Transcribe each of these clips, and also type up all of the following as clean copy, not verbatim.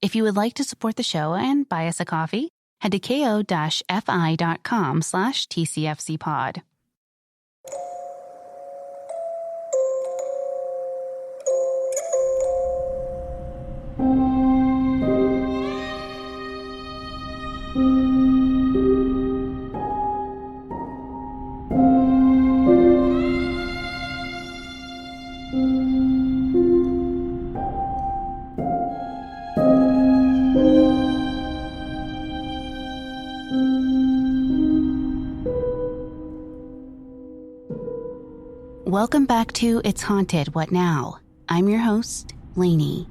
If you would like to support the show and buy us a coffee, head to ko-fi.com/tcfcpod. Welcome back to It's Haunted, What Now? I'm your host, Lainey.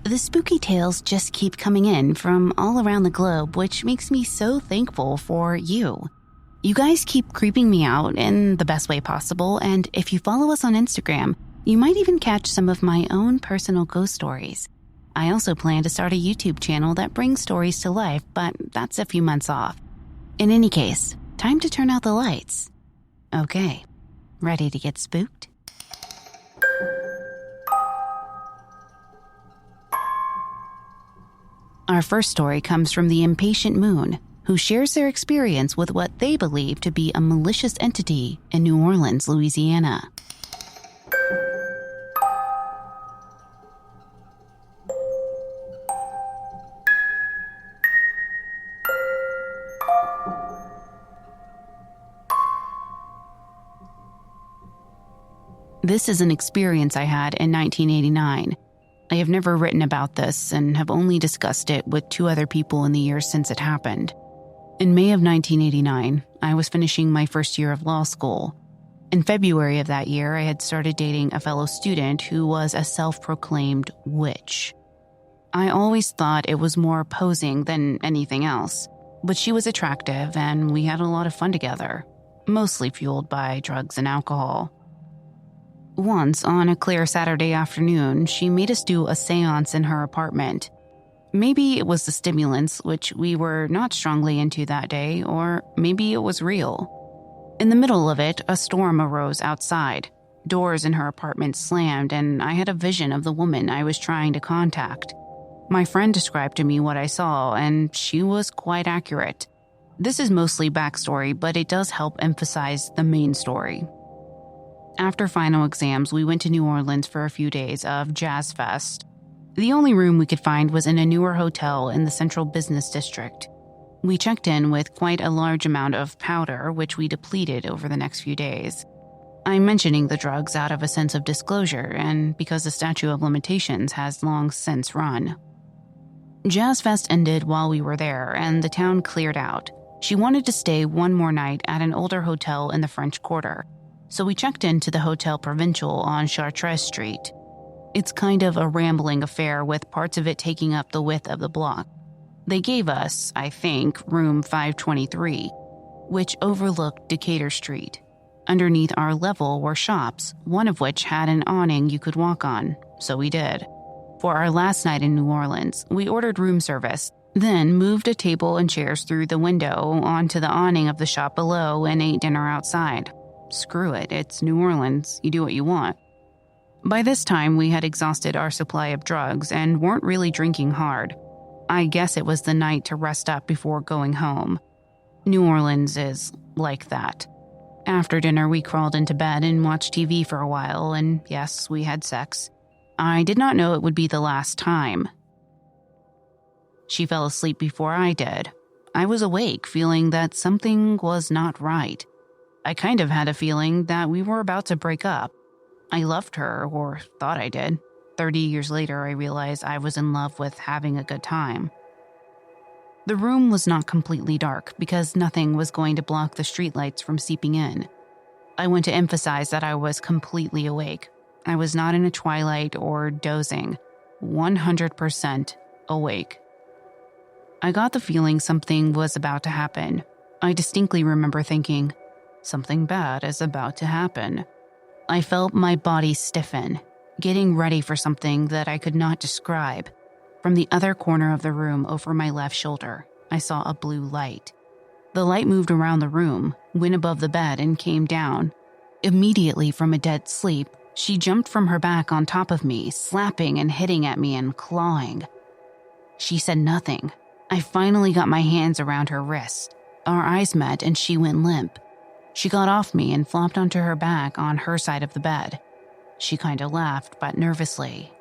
The spooky tales just keep coming in from all around the globe, which makes me so thankful for you. You guys keep creeping me out in the best way possible, and if you follow us on Instagram, you might even catch some of my own personal ghost stories. I also plan to start a YouTube channel that brings stories to life, but that's a few months off. In any case, time to turn out the lights. Okay. Ready to get spooked? Our first story comes from the Impatient Moon, who shares their experience with what they believe to be a malicious entity in New Orleans, Louisiana. This is an experience I had in 1989. I have never written about this and have only discussed it with 2 other people in the years since it happened. In May of 1989, I was finishing my first year of law school. In February of that year, I had started dating a fellow student who was a self-proclaimed witch. I always thought it was more posing than anything else, but she was attractive and we had a lot of fun together, mostly fueled by drugs and alcohol. Once, on a clear Saturday afternoon, she made us do a seance in her apartment. Maybe it was the stimulants, which we were not strongly into that day, or maybe it was real. In the middle of it, a storm arose outside. Doors in her apartment slammed, and I had a vision of the woman I was trying to contact. My friend described to me what I saw, and she was quite accurate. This is mostly backstory, but it does help emphasize the main story. After final exams, we went to New Orleans for a few days of Jazz Fest. The only room we could find was in a newer hotel in the central business district. We checked in with quite a large amount of powder, which we depleted over the next few days. I'm mentioning the drugs out of a sense of disclosure and because the statute of limitations has long since run. Jazz Fest ended while we were there, and the town cleared out. She wanted to stay one more night at an older hotel in the French Quarter. So we checked into the Hotel Provincial on Chartres Street. It's kind of a rambling affair with parts of it taking up the width of the block. They gave us, I think, room 523, which overlooked Decatur Street. Underneath our level were shops, one of which had an awning you could walk on, so we did. For our last night in New Orleans, we ordered room service, then moved a table and chairs through the window onto the awning of the shop below and ate dinner outside. Screw it, it's New Orleans, you do what you want. By this time, we had exhausted our supply of drugs and weren't really drinking hard. I guess it was the night to rest up before going home. New Orleans is like that. After dinner, we crawled into bed and watched TV for a while, and yes, we had sex. I did not know it would be the last time. She fell asleep before I did. I was awake, feeling that something was not right. I kind of had a feeling that we were about to break up. I loved her, or thought I did. 30 years later, I realized I was in love with having a good time. The room was not completely dark because nothing was going to block the streetlights from seeping in. I want to emphasize that I was completely awake. I was not in a twilight or dozing. 100% awake. I got the feeling something was about to happen. I distinctly remember thinking, something bad is about to happen. I felt my body stiffen, getting ready for something that I could not describe. From the other corner of the room over my left shoulder, I saw a blue light. The light moved around the room, went above the bed, and came down. Immediately from a dead sleep, she jumped from her back on top of me, slapping and hitting at me and clawing. She said nothing. I finally got my hands around her wrist. Our eyes met and she went limp. She got off me and flopped onto her back on her side of the bed. She kind of laughed, but nervously.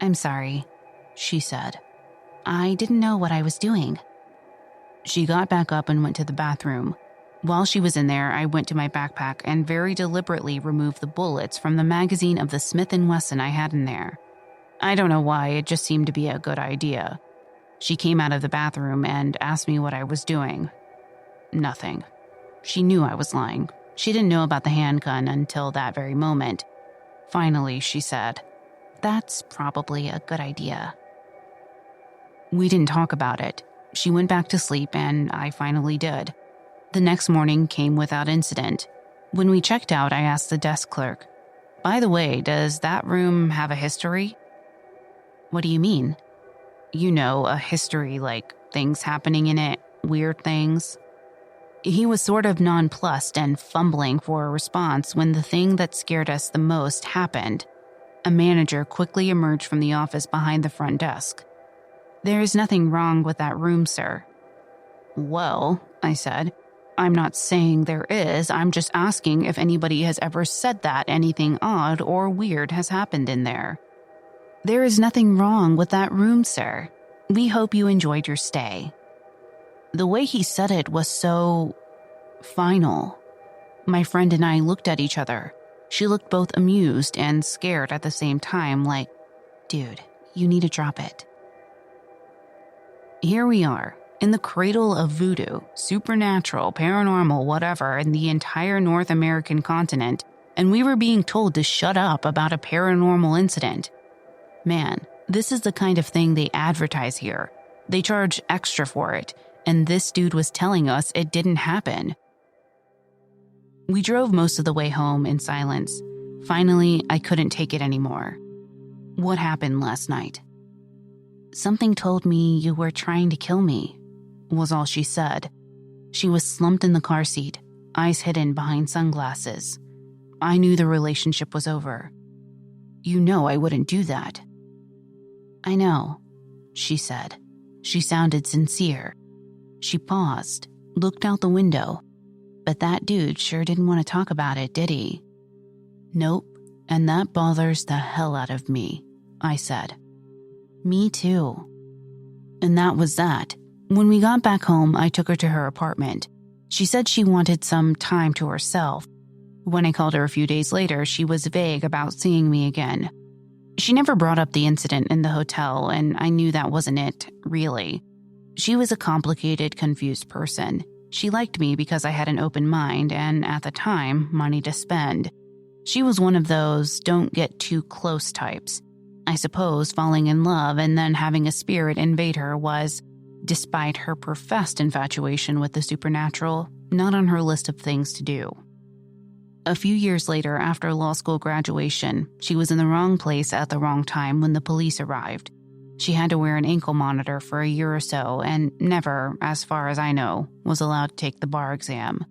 "I'm sorry," she said. "I didn't know what I was doing." She got back up and went to the bathroom. While she was in there, I went to my backpack and very deliberately removed the bullets from the magazine of the Smith & Wesson I had in there. I don't know why, it just seemed to be a good idea. She came out of the bathroom and asked me what I was doing. Nothing. She knew I was lying. She didn't know about the handgun until that very moment. Finally, she said, "That's probably a good idea." We didn't talk about it. She went back to sleep and I finally did. The next morning came without incident. When we checked out, I asked the desk clerk, "By the way, does that room have a history?" "What do you mean?" "You know, a history like things happening in it, weird things." He was sort of nonplussed and fumbling for a response when the thing that scared us the most happened. A manager quickly emerged from the office behind the front desk. "There is nothing wrong with that room, sir." "Well," I said, "I'm not saying there is. I'm just asking if anybody has ever said that anything odd or weird has happened in there." "There is nothing wrong with that room, sir. We hope you enjoyed your stay." The way he said it was so final. My friend and I looked at each other. She looked both amused and scared at the same time, like, "Dude, you need to drop it." Here we are, in the cradle of voodoo, supernatural, paranormal, whatever, in the entire North American continent, and we were being told to shut up about a paranormal incident. Man, this is the kind of thing they advertise here. They charge extra for it, and this dude was telling us it didn't happen. We drove most of the way home in silence. Finally, I couldn't take it anymore. "What happened last night?" "Something told me you were trying to kill me," was all she said. She was slumped in the car seat, eyes hidden behind sunglasses. I knew the relationship was over. "You know I wouldn't do that." "I know," she said. She sounded sincere. She paused, looked out the window. "But that dude sure didn't want to talk about it, did he?" "Nope, and that bothers the hell out of me," I said. "Me too." And that was that. When we got back home, I took her to her apartment. She said she wanted some time to herself. When I called her a few days later, she was vague about seeing me again. She never brought up the incident in the hotel, and I knew that wasn't it, really. She was a complicated, confused person. She liked me because I had an open mind and, at the time, money to spend. She was one of those don't get too close types. I suppose falling in love and then having a spirit invade her was, despite her professed infatuation with the supernatural, not on her list of things to do. A few years later, after law school graduation, she was in the wrong place at the wrong time when the police arrived. She had to wear an ankle monitor for a year or so and never, as far as I know, was allowed to take the bar exam.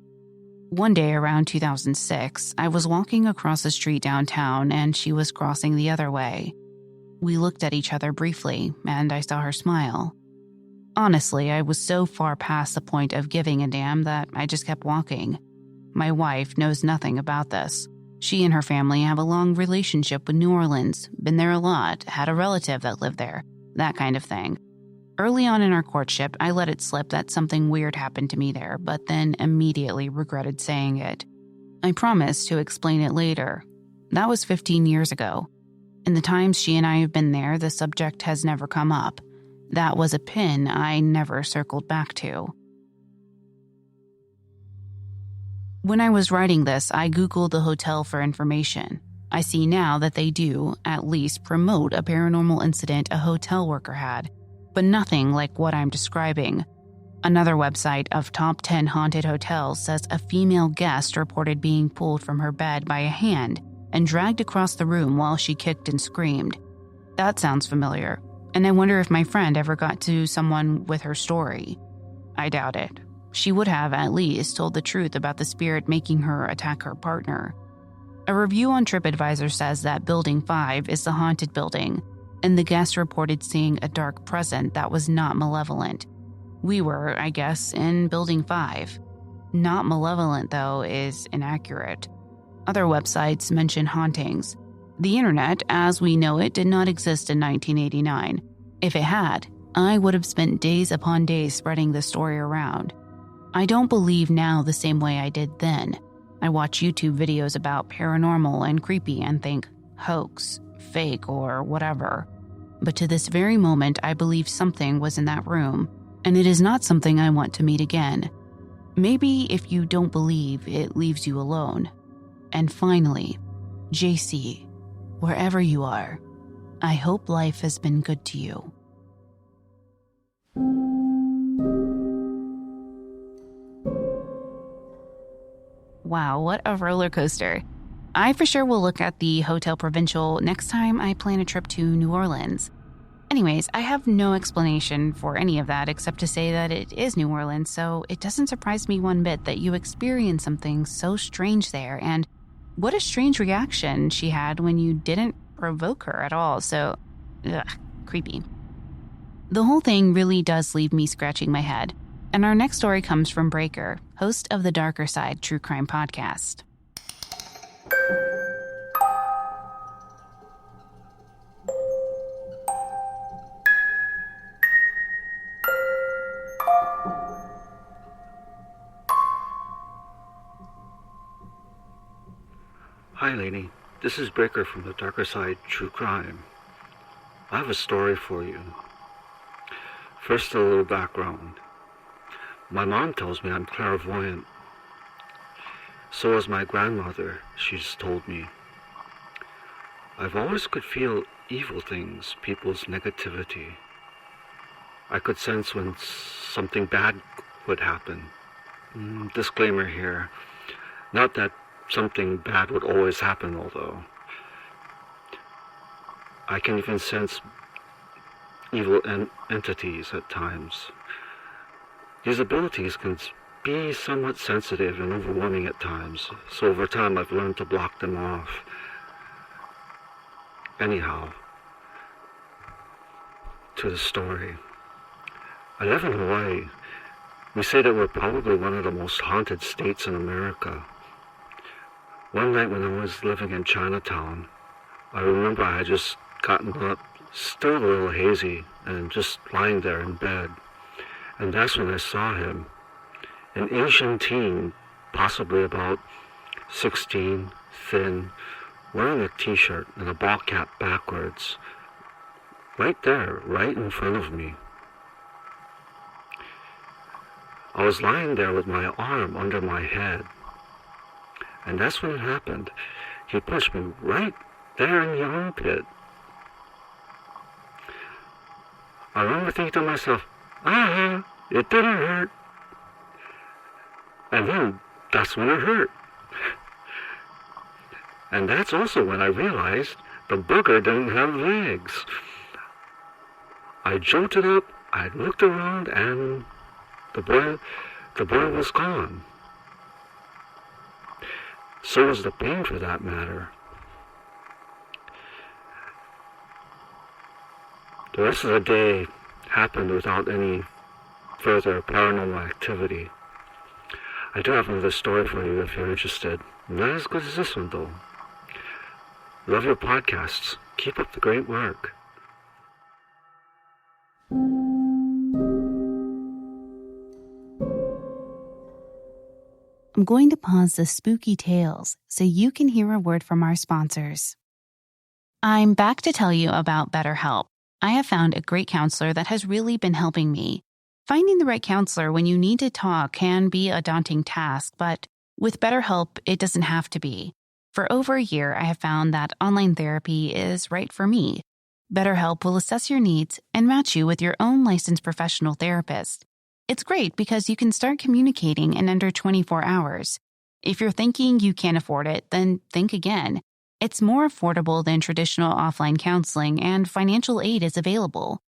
One day around 2006, I was walking across the street downtown and she was crossing the other way. We looked at each other briefly and I saw her smile. Honestly, I was so far past the point of giving a damn that I just kept walking. My wife knows nothing about this. She and her family have a long relationship with New Orleans, been there a lot, had a relative that lived there, that kind of thing. Early on in our courtship, I let it slip that something weird happened to me there, but then immediately regretted saying it. I promised to explain it later. That was 15 years ago. In the times she and I have been there, the subject has never come up. That was a pin I never circled back to. When I was writing this, I Googled the hotel for information. I see now that they do, at least, promote a paranormal incident a hotel worker had, but nothing like what I'm describing. Another website of top 10 haunted hotels says a female guest reported being pulled from her bed by a hand and dragged across the room while she kicked and screamed. That sounds familiar, and I wonder if my friend ever got to someone with her story. I doubt it. She would have at least told the truth about the spirit making her attack her partner. A review on TripAdvisor says that Building 5 is the haunted building, and the guest reported seeing a dark presence that was not malevolent. We were, I guess, in Building 5. Not malevolent, though, is inaccurate. Other websites mention hauntings. The internet, as we know it, did not exist in 1989. If it had, I would have spent days upon days spreading the story around. I don't believe now the same way I did then. I watch YouTube videos about paranormal and creepy and think, hoax, fake, or whatever. But to this very moment, I believe something was in that room, and it is not something I want to meet again. Maybe if you don't believe, it leaves you alone. And finally, JC, wherever you are, I hope life has been good to you. Wow, what a roller coaster. I for sure will look at the Hotel Provincial next time I plan a trip to New Orleans. Anyways, I have no explanation for any of that except to say that it is New Orleans, so it doesn't surprise me one bit that you experienced something so strange there, and what a strange reaction she had when you didn't provoke her at all, so, creepy. The whole thing really does leave me scratching my head, and our next story comes from Breaker, host of the Darker Side True Crime Podcast. Hi, lady. This is Breaker from the Darker Side True Crime. I have a story for you. First, a little background. My mom tells me I'm clairvoyant. So is my grandmother, she's told me. I've always could feel evil things, people's negativity. I could sense when something bad would happen. Disclaimer here. Not that something bad would always happen, although. I can even sense evil entities at times. These abilities can be somewhat sensitive and overwhelming at times, so over time I've learned to block them off. Anyhow, to the story. I live in Hawaii. We say that we're probably one of the most haunted states in America. One night when I was living in Chinatown, I remember I had just gotten up, still a little hazy, and just lying there in bed. And that's when I saw him. An Asian teen, possibly about 16, thin, wearing a t-shirt and a ball cap backwards. Right there, right in front of me. I was lying there with my arm under my head. And that's when it happened. He punched me right there in the armpit. I remember thinking to myself, it didn't hurt. And then that's when it hurt. And that's also when I realized the booger didn't have legs. I jolted up, I looked around, and the boy was gone. So was the pain, for that matter. The rest of the day happened without any further paranormal activity. I do have another story for you if you're interested. Not as good as this one, though. Love your podcasts. Keep up the great work. I'm going to pause the spooky tales so you can hear a word from our sponsors. I'm back to tell you about BetterHelp. I have found a great counselor that has really been helping me. Finding the right counselor when you need to talk can be a daunting task, but with BetterHelp, it doesn't have to be. For over a year, I have found that online therapy is right for me. BetterHelp will assess your needs and match you with your own licensed professional therapist. It's great because you can start communicating in under 24 hours. If you're thinking you can't afford it, then think again. It's more affordable than traditional offline counseling, and financial aid is available.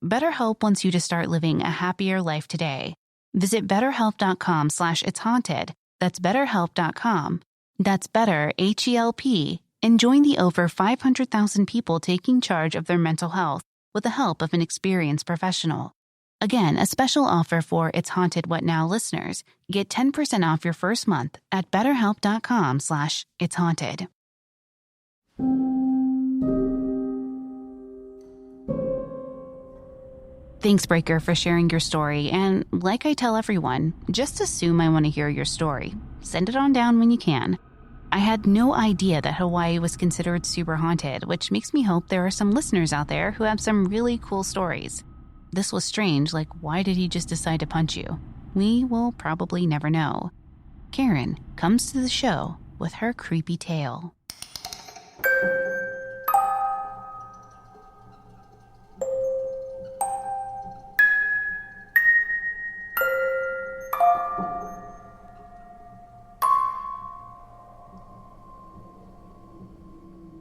BetterHelp wants you to start living a happier life today. Visit betterhelp.com/itshaunted. That's betterhelp.com. That's better, HELP, and join the over 500,000 people taking charge of their mental health with the help of an experienced professional. Again, a special offer for It's Haunted What Now listeners. Get 10% off your first month at betterhelp.com/itshaunted. Thanks, Breaker, for sharing your story. And like I tell everyone, just assume I want to hear your story. Send it on down when you can. I had no idea that Hawaii was considered super haunted, which makes me hope there are some listeners out there who have some really cool stories. This was strange, like why did he just decide to punch you? We will probably never know. Karen comes to the show with her creepy tale.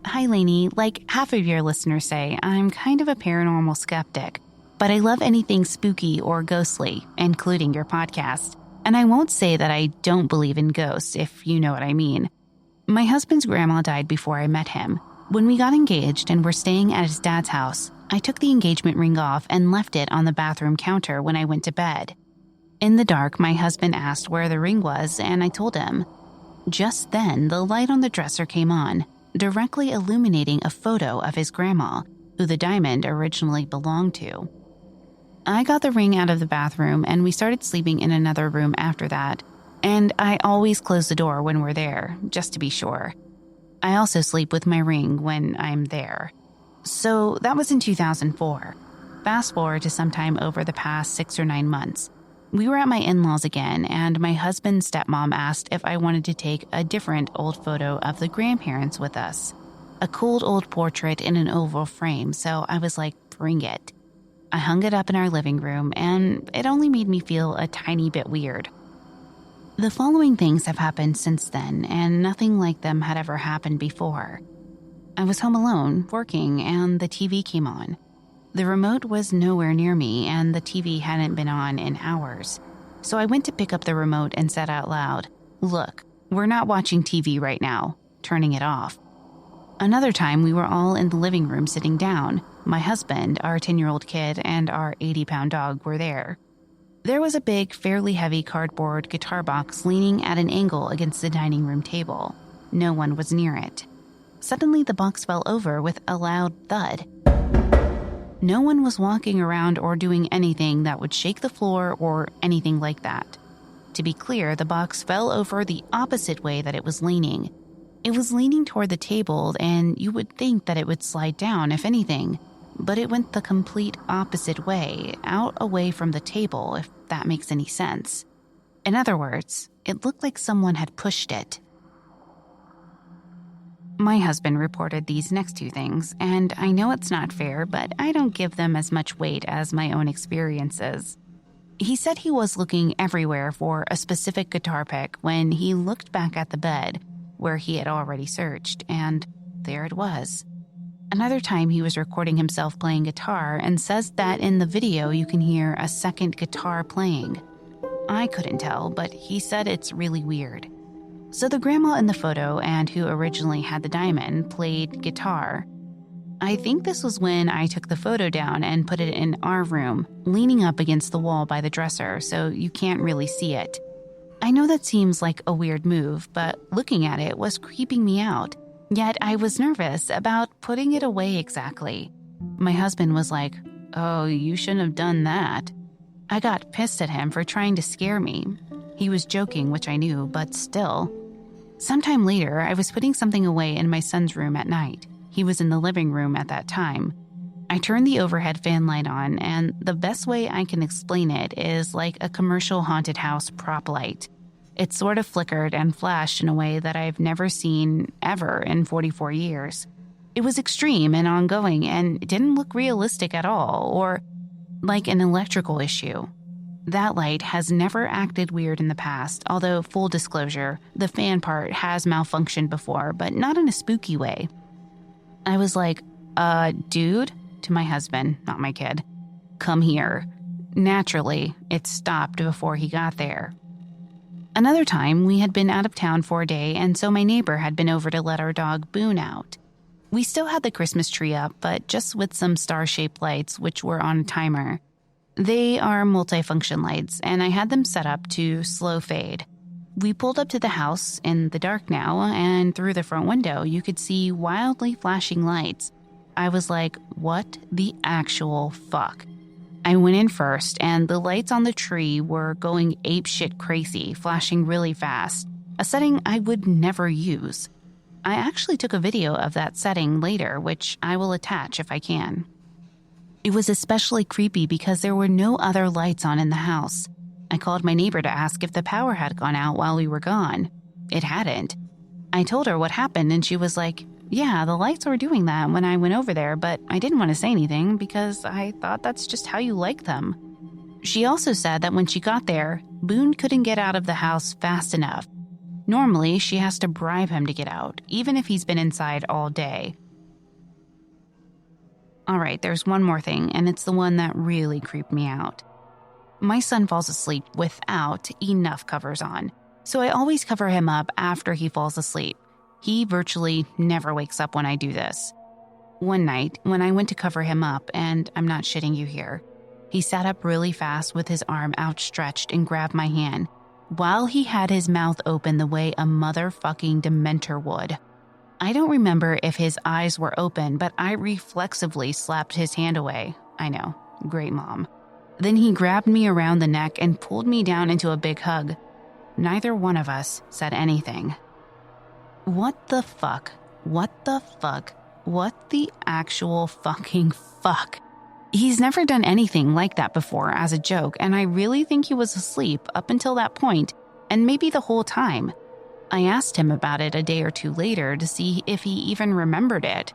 Hi, Lainey. Like half of your listeners say, I'm kind of a paranormal skeptic, but I love anything spooky or ghostly, including your podcast. And I won't say that I don't believe in ghosts, if you know what I mean. My husband's grandma died before I met him. When we got engaged and were staying at his dad's house, I took the engagement ring off and left it on the bathroom counter when I went to bed. In the dark, my husband asked where the ring was, and I told him. Just then, the light on the dresser came on, directly illuminating a photo of his grandma, who the diamond originally belonged to. I got the ring out of the bathroom and we started sleeping in another room after that, and I always close the door when we're there, just to be sure. I also sleep with my ring when I'm there. So that was in 2004. Fast forward to sometime over the past 6 or 9 months. We were at my in-laws again, and my husband's stepmom asked if I wanted to take a different old photo of the grandparents with us. A cool old portrait in an oval frame, so I was like, bring it. I hung it up in our living room, and it only made me feel a tiny bit weird. The following things have happened since then, and nothing like them had ever happened before. I was home alone, working, and the TV came on. The remote was nowhere near me, and the TV hadn't been on in hours. So I went to pick up the remote and said out loud, "Look, we're not watching TV right now," turning it off. Another time, we were all in the living room sitting down. My husband, our 10-year-old kid, and our 80-pound dog were there. There was a big, fairly heavy cardboard guitar box leaning at an angle against the dining room table. No one was near it. Suddenly, the box fell over with a loud thud. No one was walking around or doing anything that would shake the floor or anything like that. To be clear, the box fell over the opposite way that it was leaning. It was leaning toward the table, and you would think that it would slide down, if anything. But it went the complete opposite way, out away from the table, if that makes any sense. In other words, it looked like someone had pushed it. My husband reported these next two things, and I know it's not fair, but I don't give them as much weight as my own experiences. He said he was looking everywhere for a specific guitar pick when he looked back at the bed, where he had already searched, and there it was. Another time he was recording himself playing guitar and says that in the video you can hear a second guitar playing. I couldn't tell, but he said it's really weird. So the grandma in the photo and who originally had the diamond played guitar. I think this was when I took the photo down and put it in our room, leaning up against the wall by the dresser so you can't really see it. I know that seems like a weird move, but looking at it was creeping me out. Yet I was nervous about putting it away exactly. My husband was like, "Oh, you shouldn't have done that." I got pissed at him for trying to scare me. He was joking, which I knew, but still. Sometime later, I was putting something away in my son's room at night. He was in the living room at that time. I turned the overhead fan light on, and the best way I can explain it is like a commercial haunted house prop light. It sort of flickered and flashed in a way that I've never seen ever in 44 years. It was extreme and ongoing, and it didn't look realistic at all, or like an electrical issue. That light has never acted weird in the past, although, full disclosure, the fan part has malfunctioned before, but not in a spooky way. I was like, dude, to my husband, not my kid, "Come here." Naturally, it stopped before he got there. Another time, we had been out of town for a day, and so my neighbor had been over to let our dog Boone out. We still had the Christmas tree up, but just with some star-shaped lights, which were on a timer. They are multifunction lights, and I had them set up to slow fade. We pulled up to the house in the dark now, and through the front window, you could see wildly flashing lights. I was like, what the actual fuck? I went in first, and the lights on the tree were going apeshit crazy, flashing really fast, a setting I would never use. I actually took a video of that setting later, which I will attach if I can. It was especially creepy because there were no other lights on in the house. I called my neighbor to ask if the power had gone out while we were gone. It hadn't. I told her what happened, and she was like, yeah, the lights were doing that when I went over there, but I didn't want to say anything because I thought that's just how you like them. She also said that when she got there, Boone couldn't get out of the house fast enough. Normally, she has to bribe him to get out, even if he's been inside all day. All right, there's one more thing, and it's the one that really creeped me out. My son falls asleep without enough covers on, so I always cover him up after he falls asleep. He virtually never wakes up when I do this. One night, when I went to cover him up, and I'm not shitting you here, he sat up really fast with his arm outstretched and grabbed my hand, while he had his mouth open the way a motherfucking dementor would. I don't remember if his eyes were open, but I reflexively slapped his hand away. I know, great mom. Then he grabbed me around the neck and pulled me down into a big hug. Neither one of us said anything. What the fuck? What the fuck? What the actual fucking fuck? He's never done anything like that before as a joke, and I really think he was asleep up until that point, and maybe the whole time. I asked him about it a day or two later to see if he even remembered it.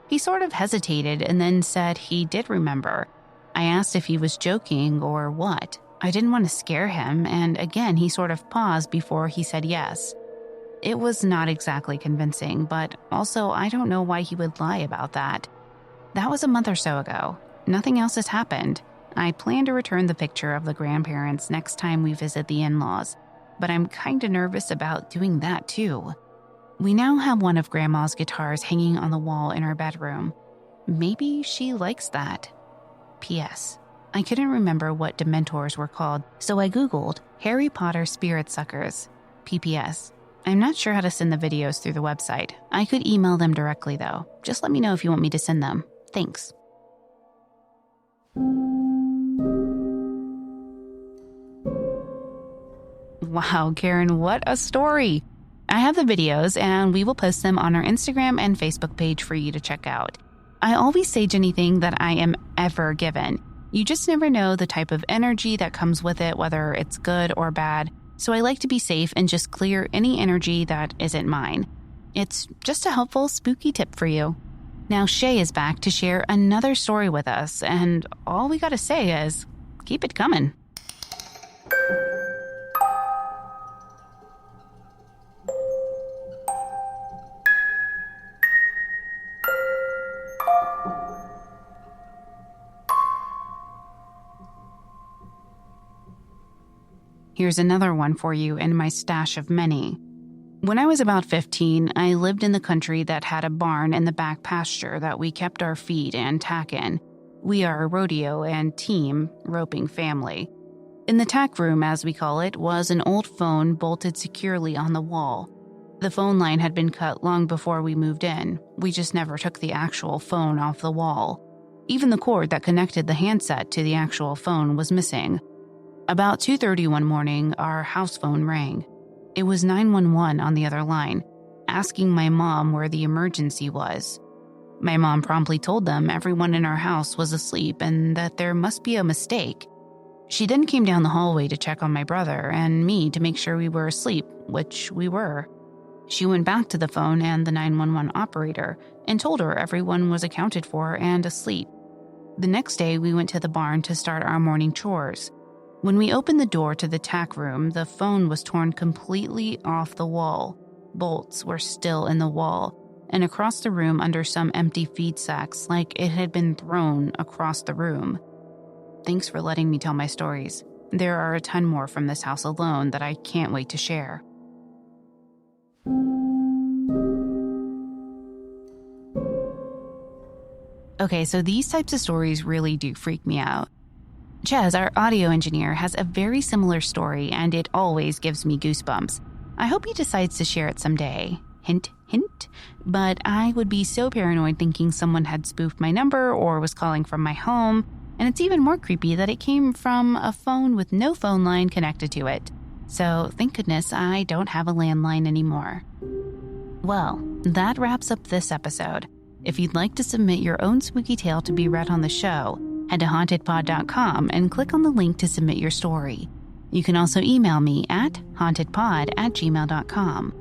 He sort of hesitated and then said he did remember. I asked if he was joking or what. I didn't want to scare him, and again he sort of paused before he said yes. It was not exactly convincing, but also I don't know why he would lie about that. That was a month or so ago. Nothing else has happened. I plan to return the picture of the grandparents next time we visit the in-laws, but I'm kind of nervous about doing that too. We now have one of Grandma's guitars hanging on the wall in our bedroom. Maybe she likes that. P.S. I couldn't remember what dementors were called, so I Googled Harry Potter spirit suckers. P.P.S. I'm not sure how to send the videos through the website. I could email them directly, though. Just let me know if you want me to send them. Thanks. Wow, Karen, what a story. I have the videos, and we will post them on our Instagram and Facebook page for you to check out. I always sage anything that I am ever given. You just never know the type of energy that comes with it, whether it's good or bad. So I like to be safe and just clear any energy that isn't mine. It's just a helpful, spooky tip for you. Now Chay is back to share another story with us, and all we gotta say is, keep it coming. Here's another one for you in my stash of many. When I was about 15, I lived in the country that had a barn in the back pasture that we kept our feed and tack in. We are a rodeo and team roping family. In the tack room, as we call it, was an old phone bolted securely on the wall. The phone line had been cut long before we moved in. We just never took the actual phone off the wall. Even the cord that connected the handset to the actual phone was missing. About 2:30 one morning, our house phone rang. It was 911 on the other line, asking my mom where the emergency was. My mom promptly told them everyone in our house was asleep and that there must be a mistake. She then came down the hallway to check on my brother and me to make sure we were asleep, which we were. She went back to the phone and the 911 operator and told her everyone was accounted for and asleep. The next day, we went to the barn to start our morning chores. When we opened the door to the tack room, the phone was torn completely off the wall. Bolts were still in the wall, and across the room under some empty feed sacks like it had been thrown across the room. Thanks for letting me tell my stories. There are a ton more from this house alone that I can't wait to share. Okay, so these types of stories really do freak me out. Chez, our audio engineer, has a very similar story, and it always gives me goosebumps. I hope he decides to share it someday. Hint, hint. But I would be so paranoid thinking someone had spoofed my number or was calling from my home, and it's even more creepy that it came from a phone with no phone line connected to it. So thank goodness I don't have a landline anymore. Well, that wraps up this episode. If you'd like to submit your own spooky tale to be read on the show, head to hauntedpod.com and click on the link to submit your story. You can also email me at hauntedpod@gmail.com.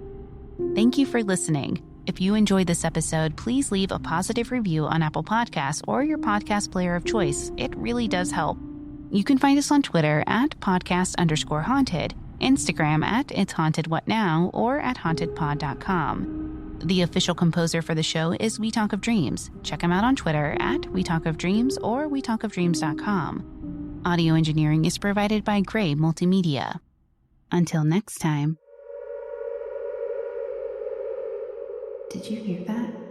Thank you for listening. If you enjoyed this episode, please leave a positive review on Apple Podcasts or your podcast player of choice. It really does help. You can find us on Twitter at podcast_haunted, Instagram at It's Haunted What Now, or at hauntedpod.com. The official composer for the show is We Talk of Dreams. Check him out on Twitter at We Talk of Dreams or wetalkofdreams.com. Audio engineering is provided by Chay Multimedia. Until next time. Did you hear that?